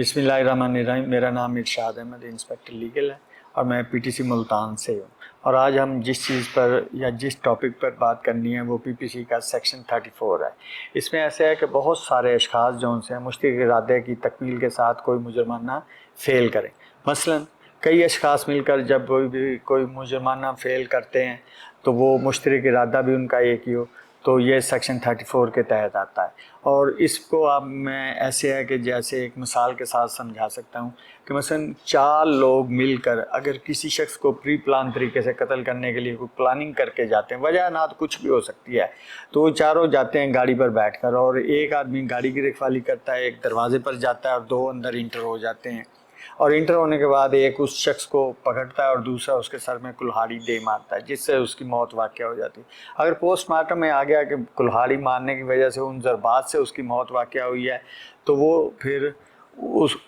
बिस्मिल्लाहिर्रहमानिर्रहीम। मेरा नाम इरशाद अहमद इंस्पेक्टर लीगल है और मैं पीटीसी मुल्तान से हूँ। और आज हम जिस चीज़ पर या जिस टॉपिक पर बात करनी है वो पीपीसी का सेक्शन 34 है। इसमें ऐसे है कि बहुत सारे अशखास जो उनसे मुश्तरक इरादे की तकमील के साथ कोई मुजरमाना फ़ेल करें। मसलन कई अशखास मिलकर जब कोई मुजरमाना फ़ेल करते हैं तो वो मुश्तरक इरादा भी उनका एक ही हो, तो ये सेक्शन 34 के तहत आता है। और इसको अब मैं ऐसे है कि जैसे एक मिसाल के साथ समझा सकता हूँ कि मसलन 4 लोग मिलकर अगर किसी शख्स को प्री प्लान तरीके से कत्ल करने के लिए कोई प्लानिंग करके जाते हैं, वजह ना तो कुछ भी हो सकती है, तो वो चारों जाते हैं गाड़ी पर बैठकर और एक आदमी गाड़ी की रखवाली करता है, एक दरवाजे पर जाता है और 2 अंदर इंटर हो जाते हैं। और इंटर होने के बाद एक उस शख्स को पकड़ता है और दूसरा उसके सर में कुल्हाड़ी दे मारता है, जिससे उसकी मौत वाक़या हो जाती है। अगर पोस्टमार्टम में आ गया कि कुल्हाड़ी मारने की वजह से उन ज़रबात से उसकी मौत वाक़या हुई है, तो वो फिर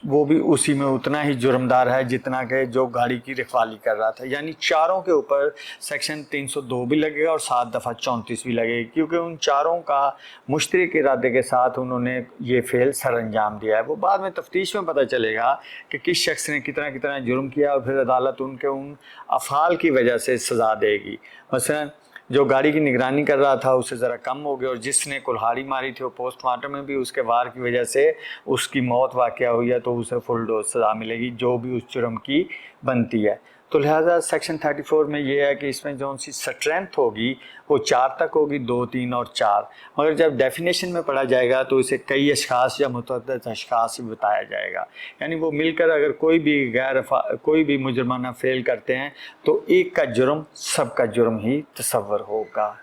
वो भी उसी में उतना ही जुर्मदार है जितना कि जो गाड़ी की रखवाली कर रहा था। यानी चारों के ऊपर सेक्शन 302 भी लगेगा और 7 दफ़ा 34 भी लगेगी, क्योंकि उन चारों का मुश्तरक इरादे के साथ उन्होंने ये फ़ेल सर अंजाम दिया है। वो बाद में तफ्तीश में पता चलेगा कि किस शख्स ने कितना कितना जुर्म किया और फिर अदालत उनके उन अफ़ाल की वजह से सज़ा देगी। मसलन जो गाड़ी की निगरानी कर रहा था उससे ज़रा कम हो गया, और जिसने कुल्हाड़ी मारी थी वो पोस्टमार्टम में भी उसके वार की वजह से उसकी मौत वाक़या हुई है, तो उसे फुल डोज सज़ा मिलेगी जो भी उस जुर्म की बनती है। तो लिहाजा सेक्शन 34 में ये है कि इसमें जो सी स्ट्रेंथ होगी वो 4 तक होगी, 2, 3 और 4। मगर जब डेफिनेशन में पढ़ा जाएगा तो इसे कई अशखास या मुतअद्दिद अशखास भी बताया जाएगा। यानी वो मिलकर अगर कोई भी मुजरमाना फ़ेल करते हैं तो एक का जुर्म सबका जुर्म ही तसव्वुर होगा।